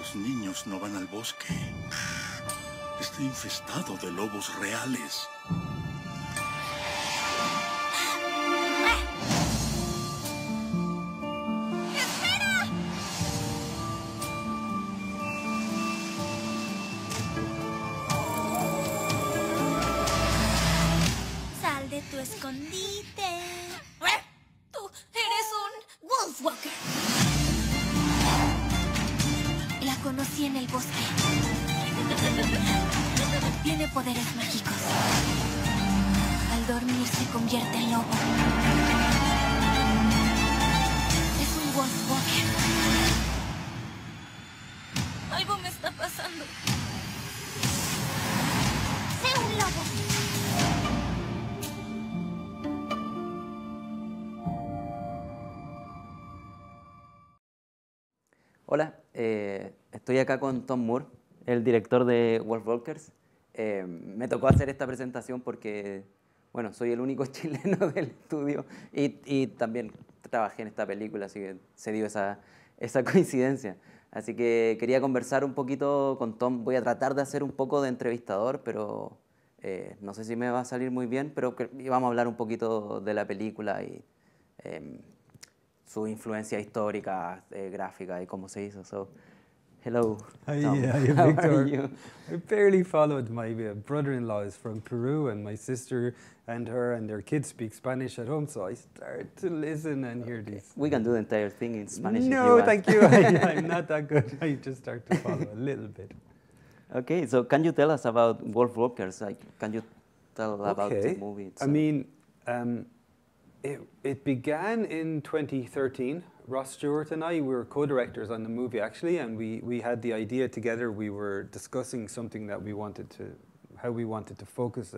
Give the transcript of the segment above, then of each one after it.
Los niños no van al bosque. Está infestado de lobos reales. Sal de tu escondite. Tú eres un Wolfwalker. La conocí en el bosque. Tiene poderes mágicos. Al dormir se convierte en lobo. Es un Wolfwalker. Algo me está pasando. ¡Sé un lobo! Hola, estoy acá con Tomm, el director de Wolfwalkers. Me tocó hacer esta presentación porque, bueno, soy el único chileno del estudio y también trabajé en esta película, así que se dio esa coincidencia. Así que quería conversar un poquito con Tomm. Voy a tratar de hacer un poco de entrevistador, pero no sé si me va a salir muy bien, pero vamos a hablar un poquito de la película y su influencia histórica, gráfica y cómo se hizo. So, hello, Tomm. Hi, How Victor. are you? I barely followed. My brother-in-law is from Peru, and my sister and her and their kids speak Spanish at home, so I start to listen and hear these. We can do the entire thing in Spanish if you No, want. thank you. I'm not that good. I just start to follow a little bit. Okay, so can you tell us about Wolfwalkers? Like, can you tell about the movie itself? I mean, it began in 2013. Ross Stewart and I were co-directors on the movie, actually, and we had the idea together. We were discussing something that we wanted to, how we wanted to focus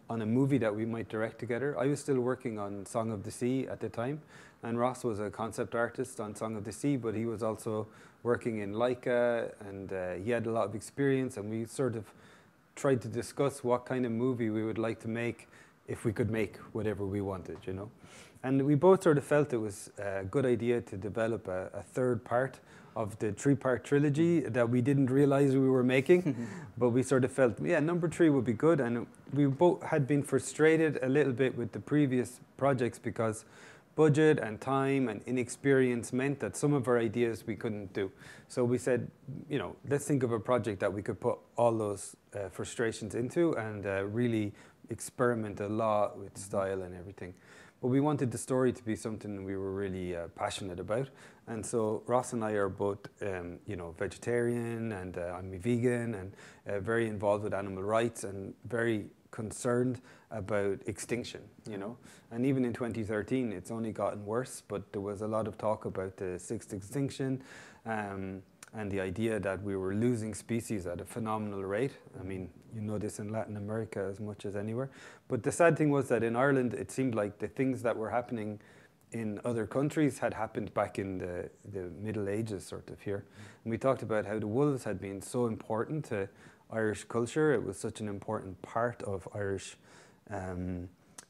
on a movie that we might direct together. I was still working on Song of the Sea at the time, and Ross was a concept artist on Song of the Sea, but he was also working in Laika, and he had a lot of experience, and we sort of tried to discuss what kind of movie we would like to make if we could make whatever we wanted, you know. And we both sort of felt it was a good idea to develop a third part of the three-part trilogy that we didn't realize we were making, but we sort of felt, yeah, number 3 would be good. And we both had been frustrated a little bit with the previous projects because budget and time and inexperience meant that some of our ideas we couldn't do. So we said, you know, let's think of a project that we could put all those frustrations into and really experiment a lot with style and everything. But we wanted the story to be something we were really passionate about. And so Ross and I are both, you know, vegetarian, and I'm a vegan, and very involved with animal rights and very concerned about extinction, you know. And even in 2013, it's only gotten worse, but there was a lot of talk about the 6th extinction, and the idea that we were losing species at a phenomenal rate. I mean, you know this in Latin America as much as anywhere. But the sad thing was that in Ireland, it seemed like the things that were happening in other countries had happened back in the Middle Ages, sort of here. And we talked about how the wolves had been so important to Irish culture. It was such an important part of Irish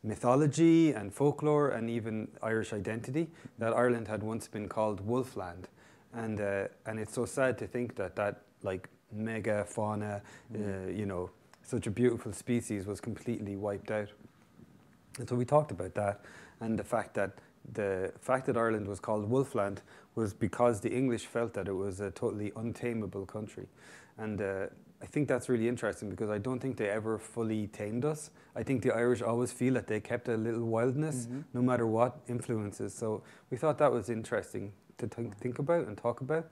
mythology and folklore and even Irish identity that Ireland had once been called Wolfland. And it's so sad to think that like mega fauna, you know, such a beautiful species was completely wiped out. And so we talked about that, and the fact that Ireland was called Wolfland was because the English felt that it was a totally untamable country. And I think that's really interesting because I don't think they ever fully tamed us. I think the Irish always feel that they kept a little wildness no matter what influences. So we thought that was interesting to think about and talk about.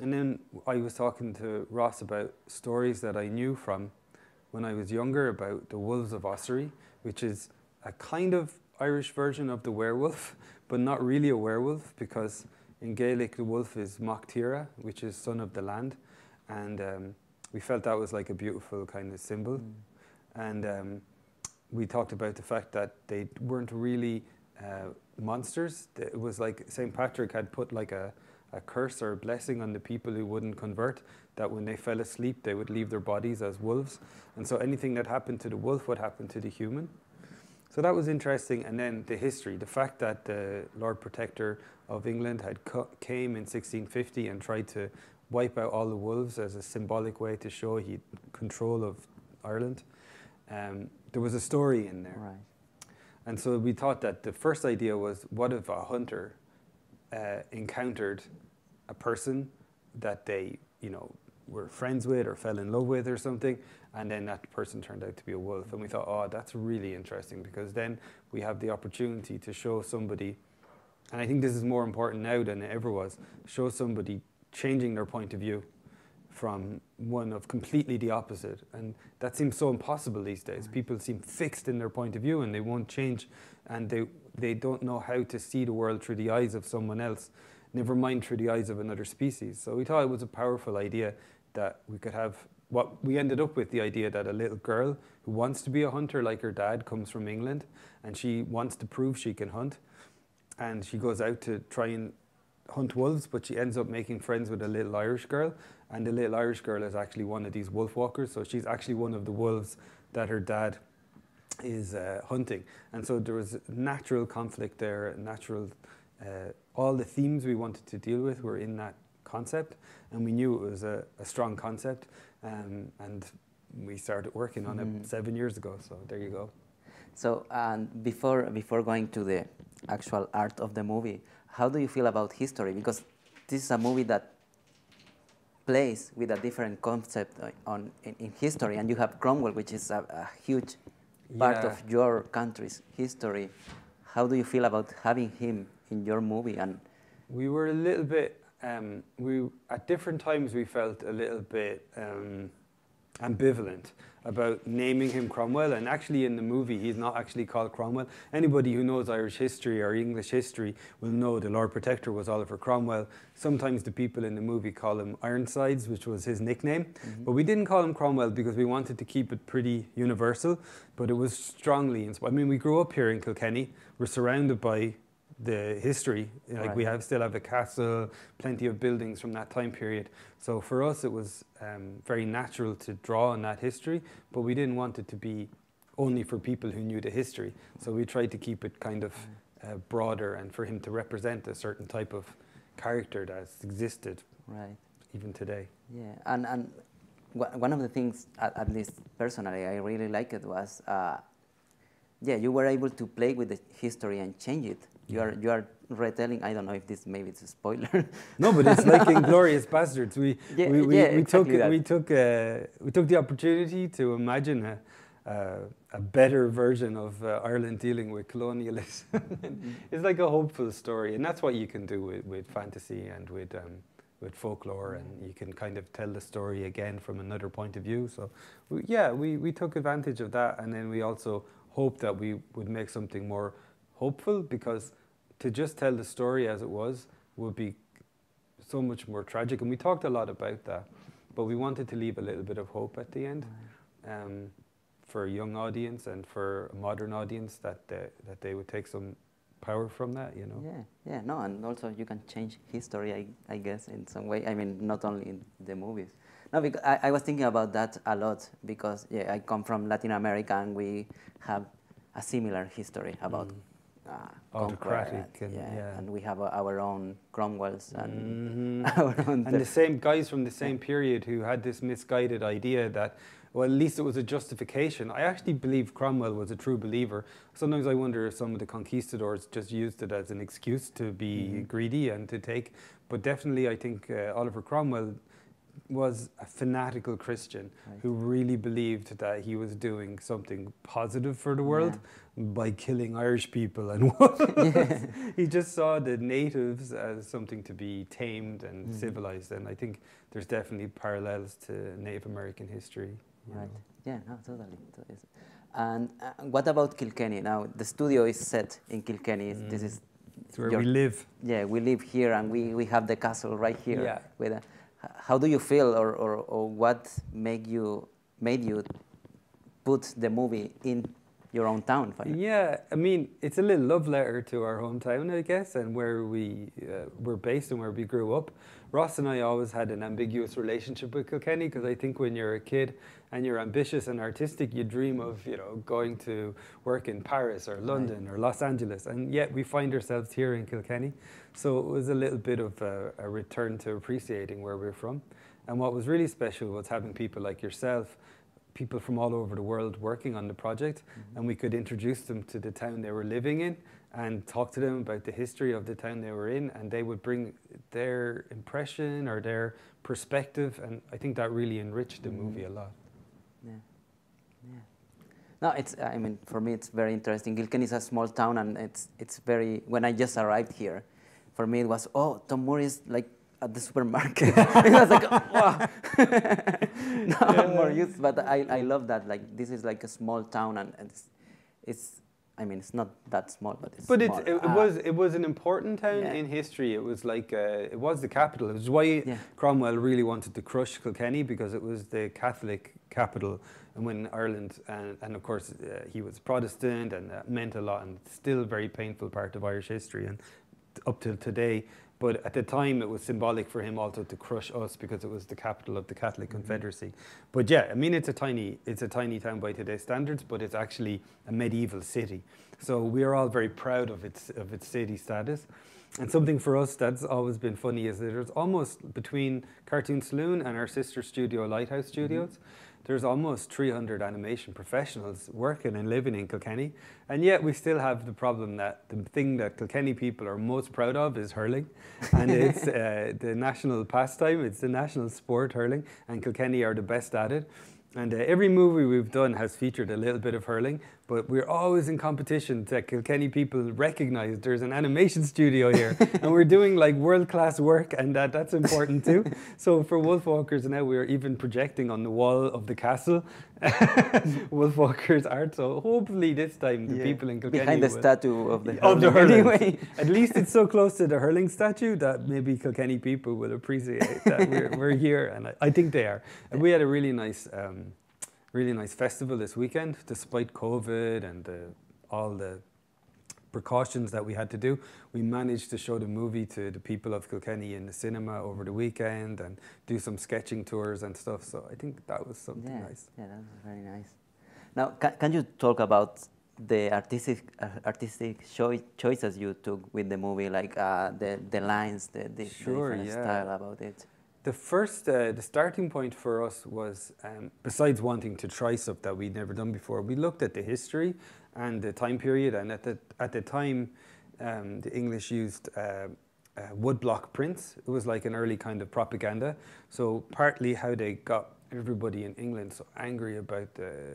And then I was talking to Ross about stories that I knew from when I was younger about the wolves of Ossory, which is a kind of Irish version of the werewolf, but not really a werewolf, because in Gaelic the wolf is Mac Tíre, which is son of the land. And we felt that was like a beautiful kind of symbol. And we talked about the fact that they weren't really monsters. It was like St. Patrick had put like a curse or a blessing on the people who wouldn't convert, that when they fell asleep they would leave their bodies as wolves, and so anything that happened to the wolf would happen to the human. So that was interesting. And then the history, the fact that the Lord Protector of England had came in 1650 and tried to wipe out all the wolves as a symbolic way to show he had control of Ireland. There was a story in there. Right. And so we thought that the first idea was, what if a hunter encountered a person that they, were friends with or fell in love with or something, and then that person turned out to be a wolf. And we thought, oh, that's really interesting, because then we have the opportunity to show somebody, and I think this is more important now than it ever was, show somebody changing their point of view from one of completely the opposite. And that seems so impossible these days. People seem fixed in their point of view and they won't change, and they don't know how to see the world through the eyes of someone else, never mind through the eyes of another species. So we thought it was a powerful idea that we could have. What we ended up with, the idea that a little girl who wants to be a hunter like her dad comes from England, and she wants to prove she can hunt, and she goes out to try and hunt wolves, but she ends up making friends with a little Irish girl, and the little Irish girl is actually one of these Wolfwalkers, so she's actually one of the wolves that her dad is hunting. And so there was natural conflict there, all the themes we wanted to deal with were in that concept, and we knew it was a strong concept, and we started working on it 7 years ago, so there you go. So before going to the actual art of the movie, how do you feel about history? Because this is a movie that plays with a different concept in history, and you have Cromwell, which is a huge part of your country's history. How do you feel about having him in your movie? And we were a little bit, at different times we felt a little bit ambivalent about naming him Cromwell, and actually in the movie he's not actually called Cromwell. Anybody who knows Irish history or English history will know the Lord Protector was Oliver Cromwell. Sometimes the people in the movie call him Ironsides, which was his nickname, but we didn't call him Cromwell because we wanted to keep it pretty universal, but it was strongly inspired. I mean, we grew up here in Kilkenny, we're surrounded by the history, like we still have a castle, plenty of buildings from that time period. So for us it was very natural to draw on that history, but we didn't want it to be only for people who knew the history. So we tried to keep it kind of broader, and for him to represent a certain type of character that's existed even today. Yeah, and one of the things, at least personally, I really liked it was, you were able to play with the history and change it. You are retelling. I don't know if this maybe it's a spoiler. No, but it's like in Glorious Bastards. We took the opportunity to imagine a better version of Ireland dealing with colonialism. It's like a hopeful story, and that's what you can do with fantasy and with folklore, and you can kind of tell the story again from another point of view. So we took advantage of that, and then we also hoped that we would make something more hopeful, because to just tell the story as it was would be so much more tragic, and we talked a lot about that, but we wanted to leave a little bit of hope at the end, for a young audience and for a modern audience, that they would take some power from that, you know. No, and also you can change history, I guess, in some way. I mean, not only in the movies. No, because I was thinking about that a lot, because I come from Latin America, and we have a similar history about autocratic, and we have our own Cromwells and our own. And the same guys from the same period who had this misguided idea that, well, at least it was a justification. I actually believe Cromwell was a true believer. Sometimes I wonder if some of the conquistadors just used it as an excuse to be greedy and to take. But definitely, I think Oliver Cromwell was a fanatical Christian who really believed that he was doing something positive for the world by killing Irish people, and he just saw the natives as something to be tamed and civilized, and I think there's definitely parallels to Native American history. Right. Yeah, no, totally. And what about Kilkenny? Now, the studio is set in Kilkenny. This is where we live. Yeah, we live here, and we have the castle right here. Yeah. With how do you feel, or what made you put the movie in your own town, finally. Yeah, I mean, it's a little love letter to our hometown, I guess, and where we were based and where we grew up. Ross and I always had an ambiguous relationship with Kilkenny, because I think when you're a kid and you're ambitious and artistic, you dream of, you know, going to work in Paris or London or Los Angeles, and yet we find ourselves here in Kilkenny. So it was a little bit of a return to appreciating where we're from. And what was really special was having people like yourself, people from all over the world working on the project, and we could introduce them to the town they were living in and talk to them about the history of the town they were in, and they would bring their impression or their perspective, and I think that really enriched the movie a lot. Yeah, yeah. No, it's, I mean, for me it's very interesting. Kilkenny is a small town, and it's very, when I just arrived here, for me it was, oh, Tomm is like at the supermarket. It was like, wow. Now I'm more used, but I love that. Like, this is like a small town, and it's I mean, it's not that small, but it's small. It was an important town in history. It was like, it was the capital. It was why Cromwell really wanted to crush Kilkenny, because it was the Catholic capital. And when Ireland, and of course, he was Protestant, and that meant a lot, and still a very painful part of Irish history, and up till today. But at the time, it was symbolic for him also to crush us, because it was the capital of the Catholic Confederacy. But yeah, I mean, it's a tiny town by today's standards, but it's actually a medieval city. So we are all very proud of its city status. And something for us that's always been funny is that there's almost, between Cartoon Saloon and our sister studio, Lighthouse Studios, there's almost 300 animation professionals working and living in Kilkenny, and yet we still have the problem that the thing that Kilkenny people are most proud of is hurling, and it's the national pastime, it's the national sport, hurling, and Kilkenny are the best at it. And every movie we've done has featured a little bit of hurling, but we're always in competition that Kilkenny people recognize there's an animation studio here, and we're doing like world-class work, and that's important too. So for Wolfwalkers now, we're even projecting on the wall of the castle Wolfwalkers art. So hopefully this time the people in Kilkenny behind the statue of the hurling. Anyway. At least it's so close to the hurling statue that maybe Kilkenny people will appreciate that we're here, and I think they are. And we had a really nice festival this weekend, despite COVID and all the precautions that we had to do. We managed to show the movie to the people of Kilkenny in the cinema over the weekend and do some sketching tours and stuff. So I think that was something nice. Yeah, that was very nice. Now, can you talk about the artistic choices you took with the movie, like the lines, the different style about it? The first, the starting point for us was, besides wanting to try stuff that we'd never done before, we looked at the history and the time period, and at the time, the English used woodblock prints. It was like an early kind of propaganda. So partly how they got everybody in England so angry about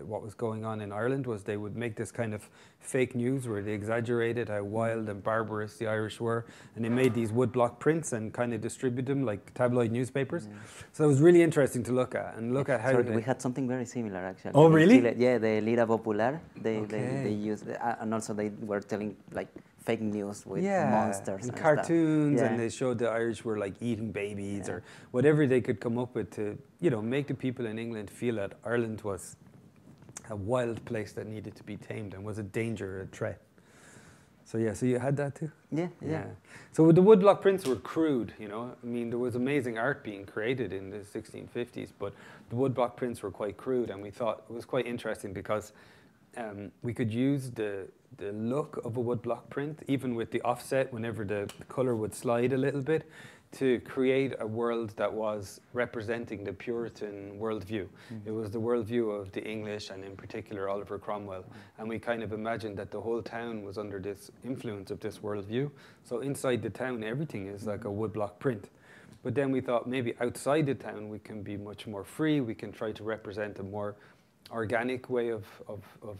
what was going on in Ireland was they would make this kind of fake news where they exaggerated how wild and barbarous the Irish were, and they made these woodblock prints and kind of distribute them like tabloid newspapers. So it was really interesting to look at how we had something very similar actually. Oh really? Chile, yeah, the Lira Popular, they used, and also they were telling like fake news with monsters and cartoons, and they showed the Irish were like eating babies or whatever they could come up with to, you know, make the people in England feel that Ireland was a wild place that needed to be tamed and was a danger, a threat. So yeah, so you had that too? Yeah. So the woodblock prints were crude, you know. I mean, there was amazing art being created in the 1650s, but the woodblock prints were quite crude, and we thought it was quite interesting because we could use the look of a woodblock print, even with the offset, whenever the color would slide a little bit, to create a world that was representing the Puritan worldview. It was the worldview of the English, and in particular Oliver Cromwell. And we kind of imagined that the whole town was under this influence of this worldview. So inside the town, everything is like a woodblock print. But then we thought maybe outside the town, we can be much more free. We can try to represent a more organic way of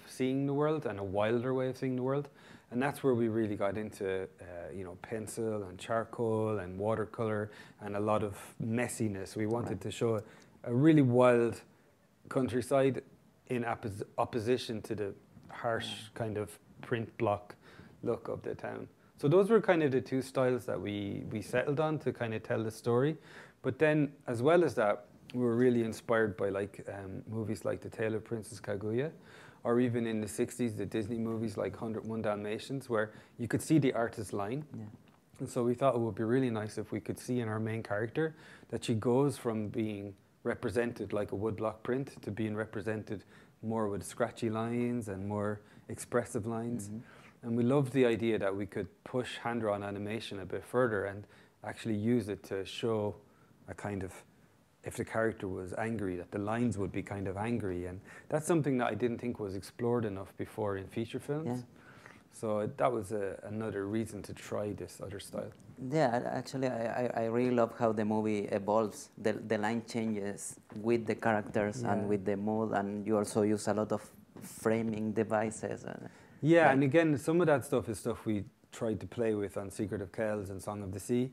seeing the world, and a wilder way of seeing the world. And that's where we really got into you know, pencil and charcoal and watercolor and a lot of messiness. We wanted to show a really wild countryside in opposition to the harsh kind of print block look of the town. So those were kind of the two styles that we settled on to kind of tell the story. But then, as well as that, we were really inspired by like movies like The Tale of Princess Kaguya, or even in the 60s, the Disney movies like 101 Dalmatians, where you could see the artist's line. Yeah. And so we thought it would be really nice if we could see in our main character that she goes from being represented like a woodblock print to being represented more with scratchy lines and more expressive lines. And we loved the idea that we could push hand-drawn animation a bit further and actually use it to show a kind of, if the character was angry, that the lines would be kind of angry. And that's something that I didn't think was explored enough before in feature films. Yeah. So that was another reason to try this other style. Yeah, actually, I really love how the movie evolves. The line changes with the characters and with the mood, and you also use a lot of framing devices. Yeah, and again, some of that stuff is stuff we tried to play with on Secret of Kells and Song of the Sea,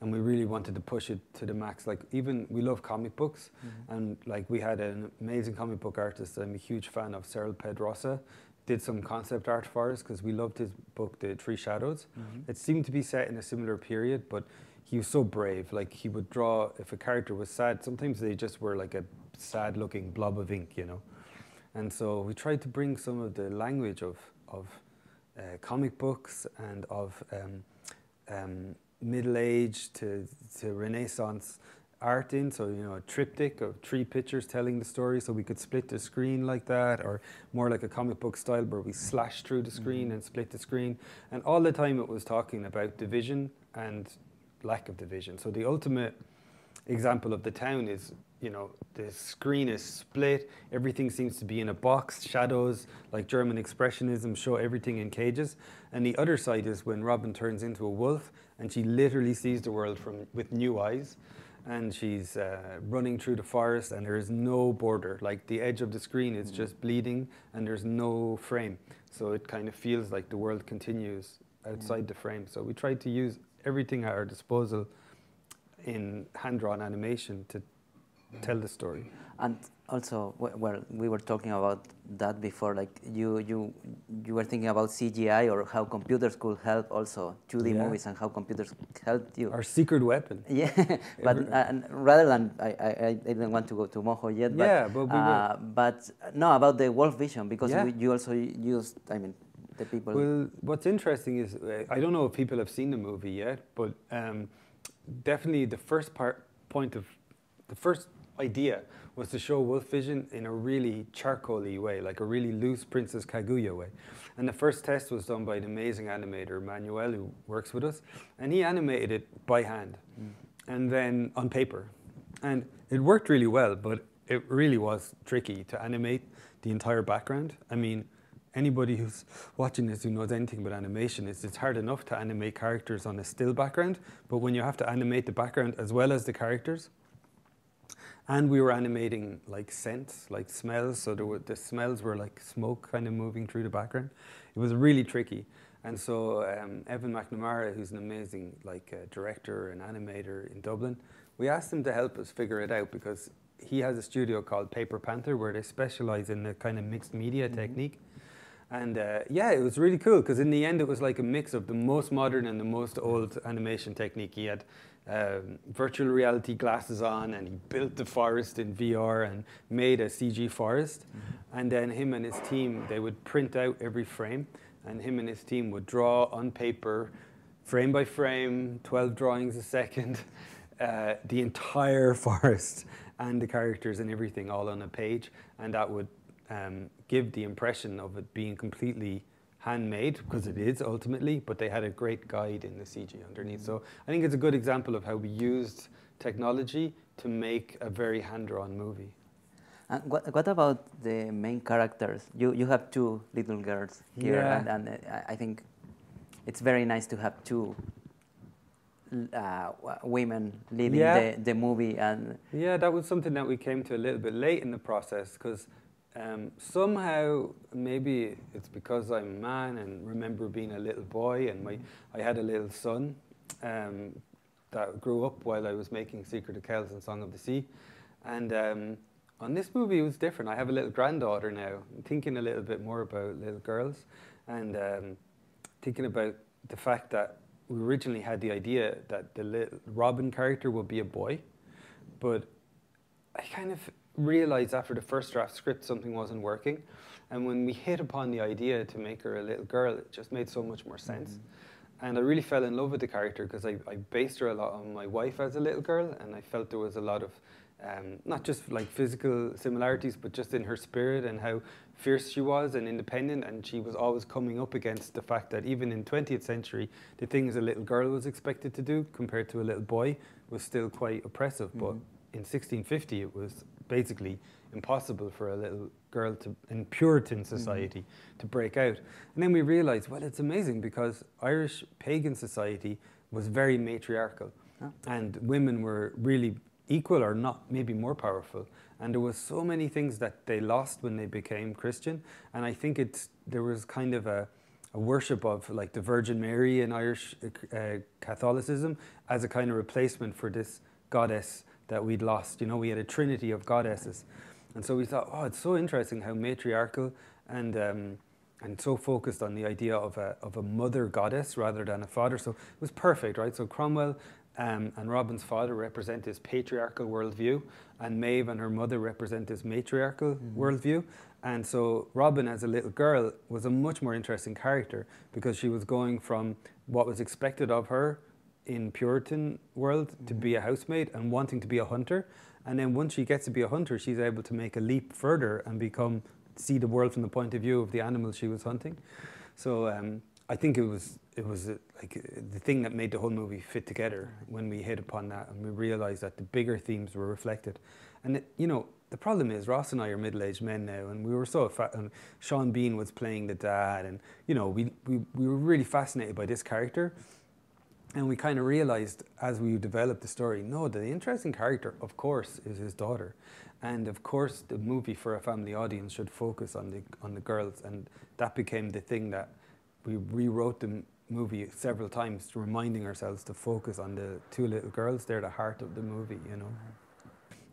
and we really wanted to push it to the max. Like, even we love comic books, and like we had an amazing comic book artist I'm a huge fan of, Cyril Pedrosa, did some concept art for us because we loved his book, The Three Shadows. It seemed to be set in a similar period, but he was so brave. Like, he would draw, if a character was sad, sometimes they just were like a sad-looking blob of ink, you know. And so we tried to bring some of the language of comic books and of middle age to Renaissance art in, so, you know, a triptych of 3 pictures telling the story, so we could split the screen like that, or more like a comic book style where we slash through the screen and split the screen. And all the time it was talking about division and lack of division. So the ultimate example of the town is, you know, the screen is split, everything seems to be in a box, shadows, like German expressionism, show everything in cages. And the other side is when Robin turns into a wolf and she literally sees the world with new eyes. And she's running through the forest, and there is no border. Like, the edge of the screen is just bleeding, and there's no frame. So it kind of feels like the world continues outside the frame. So we tried to use everything at our disposal in hand-drawn animation to tell the story. And also, well, we were talking about that before. Like, you were thinking about CGI or how computers could help also 2D movies and how computers helped you. Our secret weapon. Yeah, but rather than I didn't want to go to Moho yet. But, yeah, but we will. But no, about the Wolf Vision, because you also used, I mean, the people. Well, what's interesting is I don't know if people have seen the movie yet, but definitely the first idea was to show wolf vision in a really charcoal-y way, like a really loose Princess Kaguya way. And the first test was done by the amazing animator Manuel, who works with us, and he animated it by hand and then on paper. And it worked really well, but it really was tricky to animate the entire background. I mean, anybody who's watching this who knows anything about animation, it's hard enough to animate characters on a still background, but when you have to animate the background as well as the characters. And we were animating like scents, like smells, so the smells were like smoke kind of moving through the background. It was really tricky. And so Evan McNamara, who's an amazing director and animator in Dublin, we asked him to help us figure it out because he has a studio called Paper Panther where they specialize in the kind of mixed media technique. And yeah, it was really cool because in the end it was like a mix of the most modern and the most old animation technique. He had virtual reality glasses on and he built the forest in VR and made a CG forest. And then him and his team, they would print out every frame and him and his team would draw on paper, frame by frame, 12 drawings a second, the entire forest and the characters and everything all on a page. And that would give the impression of it being completely handmade, because it is ultimately, but they had a great guide in the CG underneath. So I think it's a good example of how we used technology to make a very hand-drawn movie. And what about the main characters? You have 2 little girls here, and I think it's very nice to have 2 women leading the movie. And yeah, that was something that we came to a little bit late in the process, because somehow, maybe it's because I'm a man and remember being a little boy, and I had a little son that grew up while I was making Secret of Kells and Song of the Sea. And on this movie, it was different. I have a little granddaughter now. I'm thinking a little bit more about little girls, and thinking about the fact that we originally had the idea that the little Robin character would be a boy, but I kind of realized after the first draft script something wasn't working. And when we hit upon the idea to make her a little girl, it just made so much more sense. And I really fell in love with the character because I based her a lot on my wife as a little girl, and I felt there was a lot of, not just like physical similarities, but just in her spirit and how fierce she was and independent, and she was always coming up against the fact that even in 20th century, the things a little girl was expected to do compared to a little boy was still quite oppressive. But in 1650, it was basically impossible for a little girl to, in Puritan society, to break out. And then we realized, well, it's amazing because Irish pagan society was very matriarchal, and women were really equal or not, maybe more powerful. And there was so many things that they lost when they became Christian. And I think there was kind of a worship of like the Virgin Mary in Irish Catholicism as a kind of replacement for this goddess that we'd lost. You know, we had a trinity of goddesses. And so we thought, oh, it's so interesting how matriarchal and so focused on the idea of a mother goddess rather than a father. So it was perfect, right? So Cromwell and Robin's father represent this patriarchal worldview, and Maeve and her mother represent this matriarchal worldview. And so Robin, as a little girl, was a much more interesting character because she was going from what was expected of her in Puritan world to be a housemaid and wanting to be a hunter. And then once she gets to be a hunter, she's able to make a leap further and see the world from the point of view of the animals she was hunting. So I think it was like the thing that made the whole movie fit together when we hit upon that and we realized that the bigger themes were reflected. And you know, the problem is Ross and I are middle-aged men now, and we were so and Sean Bean was playing the dad, and you know, we were really fascinated by this character. And we kind of realized as we developed the story, no, the interesting character, of course, is his daughter. And of course, the movie for a family audience should focus on the girls. And that became the thing that we rewrote the movie several times, reminding ourselves to focus on the two little girls. They're the heart of the movie, you know.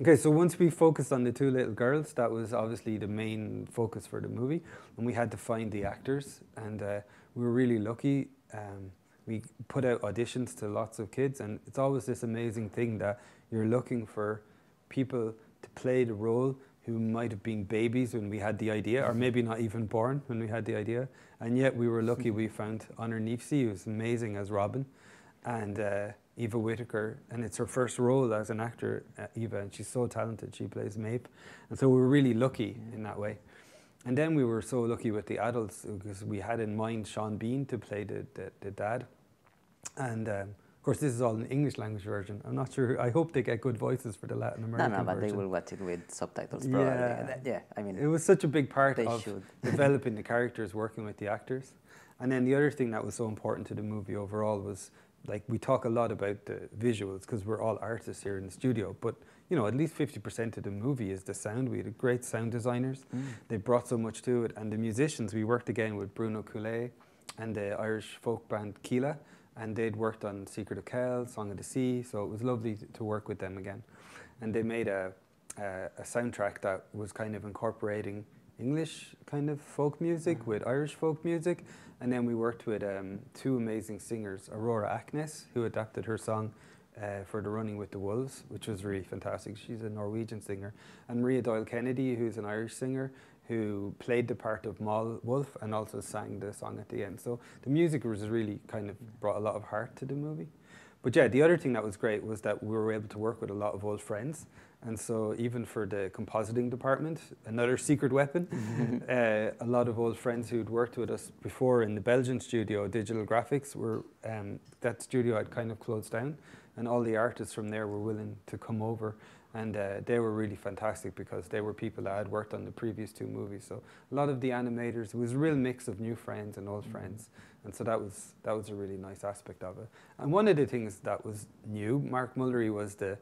Okay, so once we focused on the two little girls, that was obviously the main focus for the movie. And we had to find the actors. And we were really lucky. We put out auditions to lots of kids, and it's always this amazing thing that you're looking for people to play the role who might have been babies when we had the idea, or maybe not even born when we had the idea. And yet we were lucky we found Honor Neefsey, who's amazing as Robin, and Eva Whittaker, and it's her first role as an actor, Eva, and she's so talented. She plays Maeve. And so we were really lucky in that way. And then we were so lucky with the adults because we had in mind Sean Bean to play the dad. And of course, this is all an English language version. I'm not sure. I hope they get good voices for the Latin American version. No, but they will watch it with subtitles probably. Yeah, I mean, it was such a big part of developing the characters, working with the actors. And then the other thing that was so important to the movie overall was, like, we talk a lot about the visuals because we're all artists here in the studio, but you know, at least 50% of the movie is the sound. We had great sound designers. They brought so much to it. And the musicians, we worked again with Bruno Coulet and the Irish folk band Keela, and they'd worked on Secret of Kell, Song of the Sea, so it was lovely to work with them again. And they made a soundtrack that was kind of incorporating English kind of folk music with Irish folk music. And then we worked with two amazing singers, Aurora Acknes, who adapted her song for the Running with the Wolves, which was really fantastic. She's a Norwegian singer. And Maria Doyle Kennedy, who's an Irish singer, who played the part of Moll Wolf and also sang the song at the end. So the music was really kind of brought a lot of heart to the movie. But yeah, the other thing that was great was that we were able to work with a lot of old friends. And so even for the compositing department, another secret weapon, a lot of old friends who'd worked with us before in the Belgian studio, Digital Graphics, were that studio had kind of closed down. And all the artists from there were willing to come over. And they were really fantastic because they were people that had worked on the previous two movies. So a lot of the animators, it was a real mix of new friends and old friends. And so that was a really nice aspect of it. And one of the things that was new, Mark Mullery was the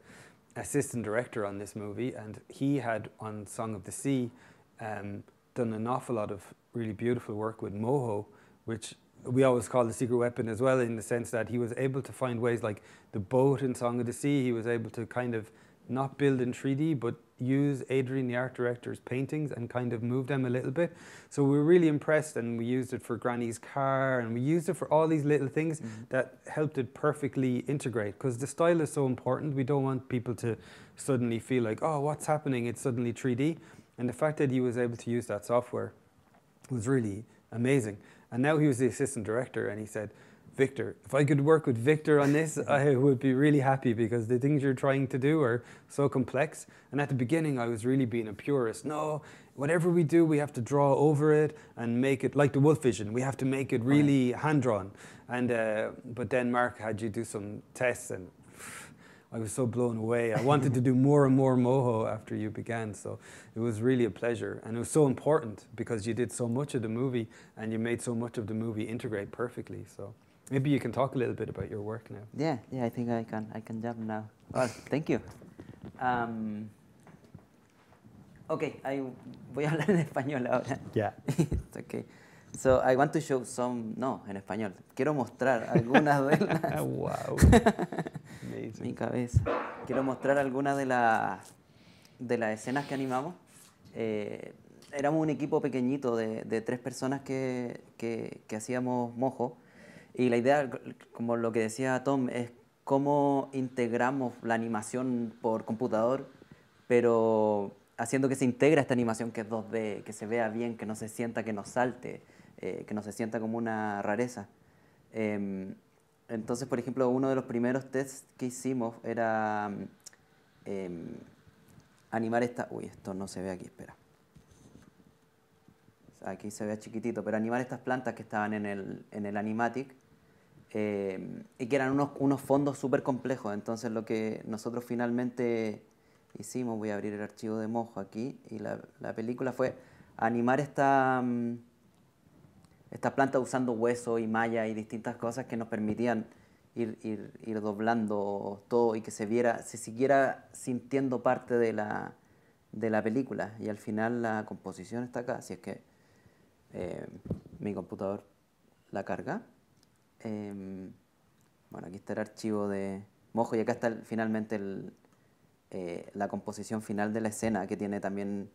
assistant director on this movie, and he had on Song of the Sea done an awful lot of really beautiful work with Moho, which we always call the secret weapon as well, in the sense that he was able to find ways, like the boat in Song of the Sea, he was able to kind of not build in 3D, but use Adrian, the art director's paintings and kind of move them a little bit. So we were really impressed, and we used it for Granny's car, and we used it for all these little things that helped it perfectly integrate, because the style is so important. We don't want people to suddenly feel like, oh, what's happening? It's suddenly 3D. And the fact that he was able to use that software was really amazing. And now he was the assistant director, and he said, Victor, if I could work with Victor on this, I would be really happy, because the things you're trying to do are so complex. And at the beginning, I was really being a purist. No, whatever we do, we have to draw over it and make it like the Wolf Vision. We have to make it really hand-drawn. And but then Mark had you do some tests, and I was so blown away. I wanted to do more and more Moho after you began, so it was really a pleasure. And it was so important, because you did so much of the movie, and you made so much of the movie integrate perfectly. So maybe you can talk a little bit about your work now. Yeah, I think I can jump now. Well, thank you. Okay, voy a hablar en español ahora. Yeah. It's okay. So I want to show some, no, en español. Quiero mostrar algunas de las... Wow. Amazing. Mi cabeza. Quiero mostrar algunas de las escenas que animamos. Éramos un equipo pequeñito de 3 personas que hacíamos Moho. Y la idea, como lo que decía Tomm, es cómo integramos la animación por computador, pero haciendo que se integre esta animación que es 2D, que se vea bien, que no se sienta que nos salte, que no se sienta como una rareza. Entonces, por ejemplo, uno de los primeros tests que hicimos era animar esta... Uy, esto no se ve aquí, espera. Aquí se ve chiquitito, pero animar estas plantas que estaban en el animatic y que eran unos fondos súper complejos. Entonces lo que nosotros finalmente hicimos, voy a abrir el archivo de Moho aquí, y la película fue animar esta planta usando hueso y malla y distintas cosas que nos permitían ir doblando todo y que se siguiera sintiendo parte de la película. Y al final la composición está acá, así es que mi computador la carga. Bueno, aquí está el archivo de Moho, y acá está finalmente la composición final de la escena, que tiene también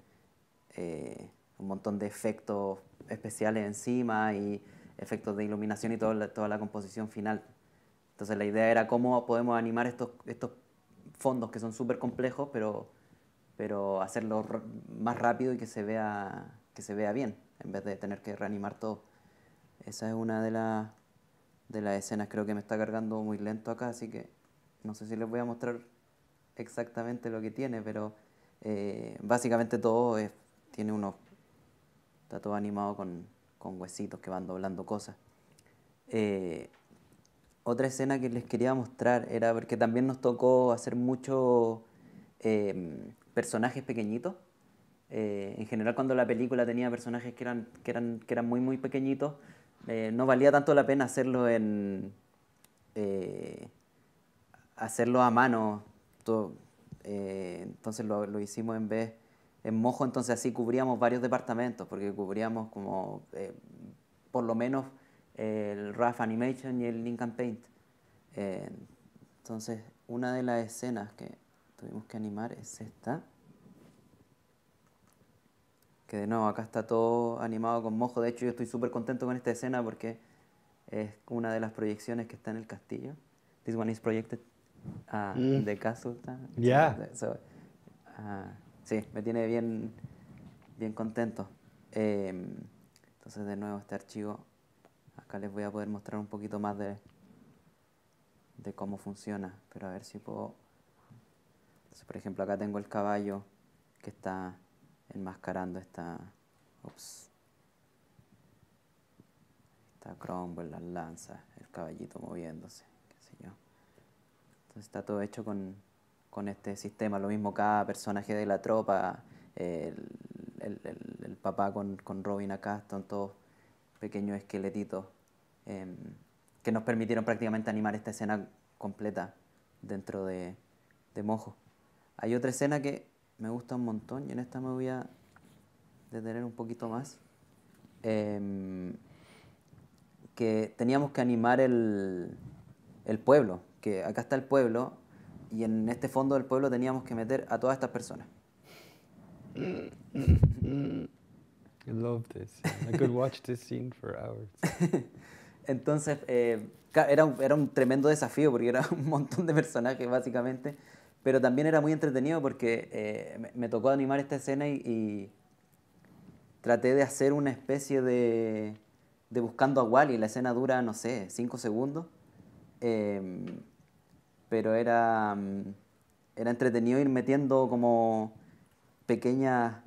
un montón de efectos especiales encima y efectos de iluminación y toda la composición final. Entonces la idea era cómo podemos animar estos fondos que son súper complejos, pero hacerlo más rápido y que se vea bien, en vez de tener que reanimar todo. Esa es una de las escenas. Creo que me está cargando muy lento acá, así que no sé si les voy a mostrar exactamente lo que tiene, pero básicamente todo está todo animado con huesitos que van doblando cosas. Otra escena que les quería mostrar era porque también nos tocó hacer muchos personajes pequeñitos. En general, cuando la película tenía personajes que eran muy, muy pequeñitos, no valía tanto la pena hacerlo hacerlo a mano. Entonces lo hicimos en Moho, entonces así cubríamos varios departamentos, porque cubríamos como por lo menos el Rough Animation y el Ink and Paint. Entonces una de las escenas que tuvimos que animar es esta, que de nuevo acá está todo animado con Moho. De hecho yo estoy súper contento con esta escena porque es una de las proyecciones que está en el castillo. This one is projected the castle. Yeah. Sí, me tiene bien contento. Entonces de nuevo este archivo, acá les voy a poder mostrar un poquito más de cómo funciona, pero a ver si puedo. Entonces, por ejemplo, acá tengo el caballo que está enmascarando esta Cromwell, las lanzas, el caballito moviéndose, qué sé yo. Entonces está todo hecho con este sistema. Lo mismo cada personaje de la tropa, el papá con Robin acá, están todos pequeños esqueletitos que nos permitieron prácticamente animar esta escena completa dentro de Moho. Hay otra escena que me gusta un montón, y en esta me voy a detener un poquito más, que teníamos que animar el pueblo, que acá está el pueblo, y en este fondo del pueblo teníamos que meter a todas estas personas. I love this. I could watch this scene for hours. Entonces, era un tremendo desafío porque era un montón de personajes básicamente, pero también era muy entretenido porque me tocó animar esta escena y traté de hacer una especie de buscando a Wally. La escena dura, no sé, 5 segundos, pero era entretenido ir metiendo como pequeñas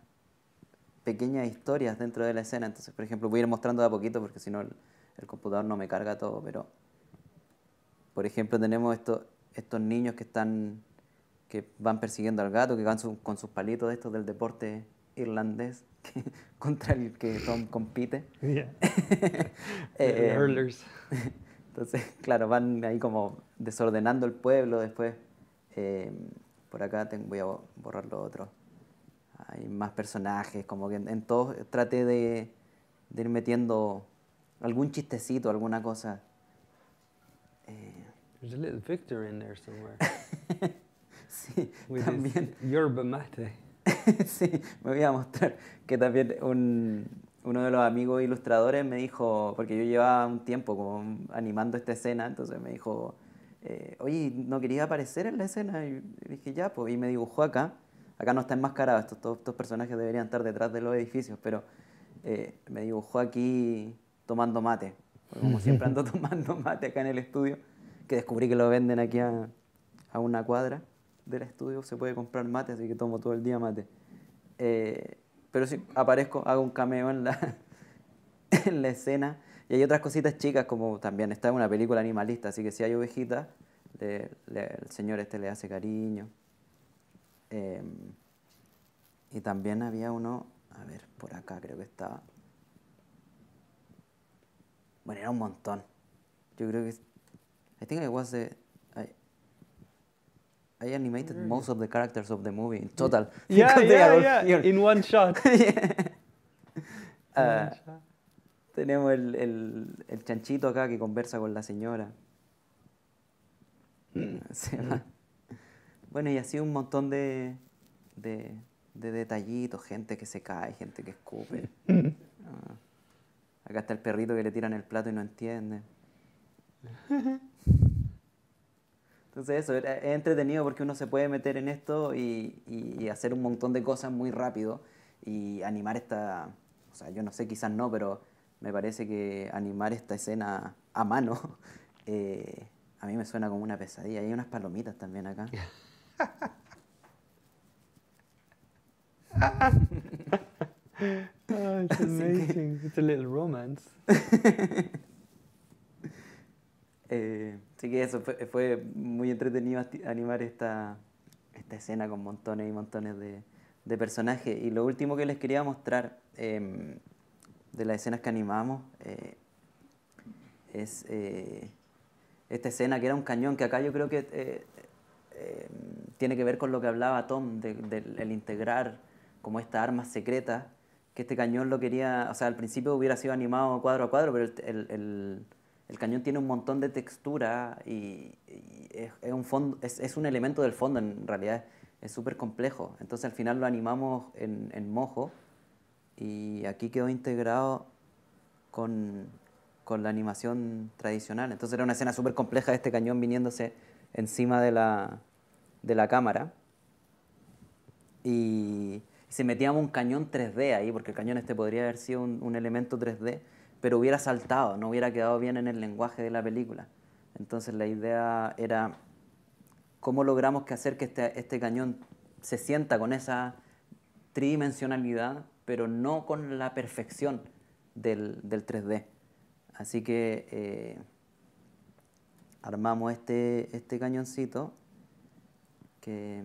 historias dentro de la escena. Entonces, por ejemplo, voy a ir mostrando de a poquito porque si no el computador no me carga todo, pero por ejemplo tenemos estos niños que van persiguiendo al gato, que van con sus palitos estos del deporte irlandés contra el que Tomm compite. Yeah. The hurlers. Entonces, claro, van ahí como desordenando el pueblo. Después, por acá voy a borrar lo otro. Hay más personajes, como que en todos traté de ir metiendo algún chistecito, alguna cosa. There's a little Víctor in there somewhere. Sí, With también. his yerba mate. Sí, me voy a mostrar que también uno de los amigos ilustradores me dijo, porque yo llevaba un tiempo como animando esta escena, entonces me dijo, oye, ¿no quería aparecer en la escena? Y dije, ya, pues, y me dibujó acá. Acá no está enmascarado, todos estos personajes deberían estar detrás de los edificios, pero me dibujó aquí tomando mate. Porque como siempre ando tomando mate acá en el estudio, que descubrí que lo venden aquí a una cuadra del estudio, se puede comprar mate, así que tomo todo el día mate. Pero sí, aparezco, hago un cameo en en la escena. Y hay otras cositas chicas, como también está en una película animalista, así que si hay ovejitas, el señor este le hace cariño. Y también había uno, a ver, por acá creo que estaba. Bueno, era un montón. Yo creo que I think it was I animated most of the characters of the movie in total. Yeah, because they are all yeah, here. in one shot. Tenemos el chanchito acá que conversa con la señora. Se va. Bueno, y así un montón de detallitos, gente que se cae, gente que escupe. Acá está el perrito que le tiran el plato y no entiende. Entonces eso, es entretenido porque uno se puede meter en esto y hacer un montón de cosas muy rápido y animar o sea, yo no sé, quizás no, pero me parece que animar esta escena a mano a mí me suena como una pesadilla. Hay unas palomitas también acá. Oh, it's amazing. It's a little romance. Así que eso, fue muy entretenido animar esta escena con montones y montones de personajes. Y lo último que les quería mostrar de las escenas que animamos es esta escena que era un cañón, que acá yo creo que tiene que ver con lo que hablaba Tomm, del integrar como estas armas secretas, que este cañón lo quería, o sea, al principio hubiera sido animado cuadro a cuadro, pero el cañón tiene un montón de textura y es un elemento del fondo, en realidad es súper complejo. Entonces al final lo animamos en Moho y aquí quedó integrado con la animación tradicional. Entonces era una escena súper compleja de este cañón viniéndose encima de la cámara. Y si metíamos un cañón 3D ahí, porque el cañón este podría haber sido un elemento 3D, pero hubiera saltado, no hubiera quedado bien en el lenguaje de la película. Entonces la idea era cómo logramos hacer que este cañón se sienta con esa tridimensionalidad, pero no con la perfección del 3D. Así que armamos este cañoncito que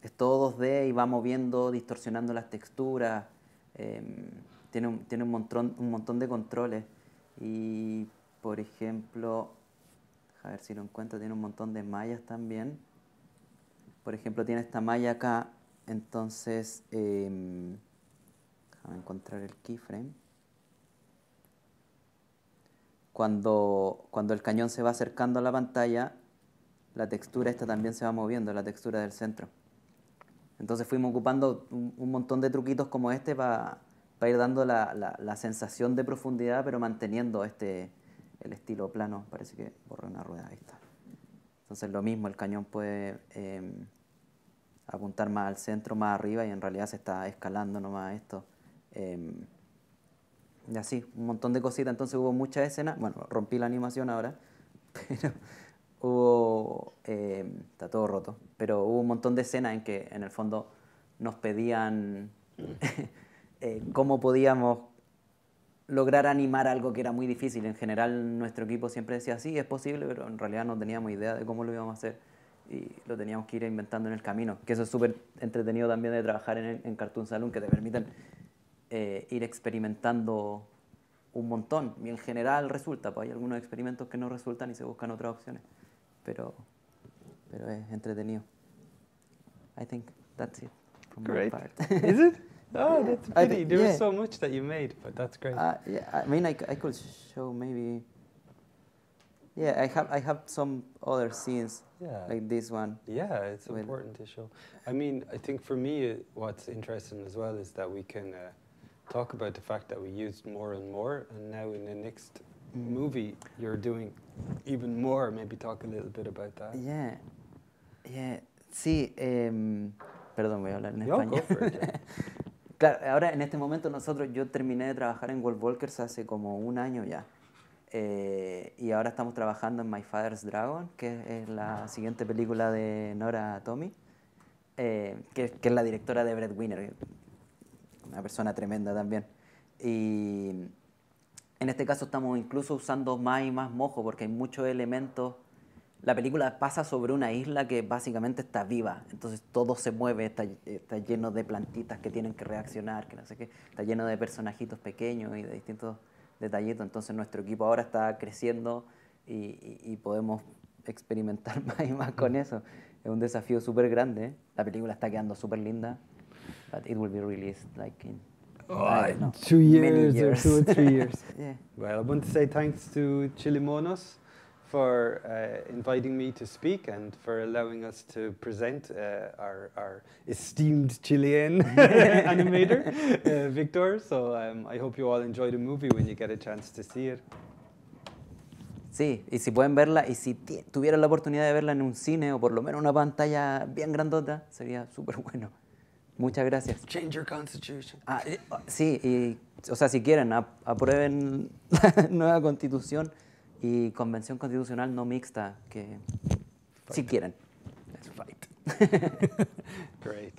es todo 2D y va moviendo, distorsionando las texturas. Tiene un montón de controles. Y, por ejemplo, a ver si lo encuentro, tiene un montón de mallas también. Por ejemplo, tiene esta malla acá. Entonces, déjame encontrar el keyframe. Cuando el cañón se va acercando a la pantalla, la textura esta también se va moviendo, la textura del centro. Entonces fuimos ocupando un montón de truquitos como este para ir dando la sensación de profundidad, pero manteniendo el estilo plano. Parece que borré una rueda, ahí está. Entonces lo mismo, el cañón puede apuntar más al centro, más arriba, y en realidad se está escalando nomás esto. Y así, un montón de cositas. Entonces hubo muchas escenas. Bueno, rompí la animación ahora, pero hubo... está todo roto. Pero hubo un montón de escenas en que en el fondo nos pedían cómo podíamos lograr animar algo que era muy difícil. En general nuestro equipo siempre decía, sí, es posible, pero en realidad no teníamos idea de cómo lo íbamos a hacer. Y lo teníamos que ir inventando en el camino. Que eso es súper entretenido también de trabajar en Cartoon Saloon, que te permiten ir experimentando un montón. Y en general resulta, pues hay algunos experimentos que no resultan y se buscan otras opciones. Pero es entretenido. I think that's it from my part. Is it? Oh, that's pretty. There yeah. was so much that you made, but that's great. Yeah, I mean, I could show maybe... Yeah, I have some other scenes, like this one. Yeah, it's important to show. I mean, I think for me, what's interesting as well is that we can talk about the fact that we used more and more, and now in the next movie, you're doing even more. Maybe talk a little bit about that. Yeah. Sí, perdón, voy a hablar en español. Go for it, yeah. Claro, ahora en este momento yo terminé de trabajar en Wolfwalkers hace como un año ya. Y ahora estamos trabajando en My Father's Dragon, que es la siguiente película de Nora Tommy, que es la directora de Breadwinner, una persona tremenda también. Y en este caso estamos incluso usando más y más mojo, porque hay muchos elementos. La película pasa sobre una isla que básicamente está viva, entonces todo se mueve, está lleno de plantitas que tienen que reaccionar, que no sé qué, está lleno de personajitos pequeños y de distintos detallitos. Entonces nuestro equipo ahora está creciendo y podemos experimentar más y más con eso. Es un desafío súper grande, ¿eh? La película está quedando súper linda, but it will be released like in 2 years, many years. or 2 or 3 years. Yeah. Well, I want to say thanks to Chilemonos for inviting me to speak and for allowing us to present our esteemed Chilean animator, Víctor. So I hope you all enjoy the movie when you get a chance to see it. Sí, y si pueden verla, y si tuvieran la oportunidad de verla en un cine o por lo menos una pantalla bien grandota, sería súper bueno. Muchas gracias. Change your constitution. Sí, y, o sea, si quieren, aprueben la nueva constitución y convención constitucional no mixta, que si quieren. Let's fight. Great.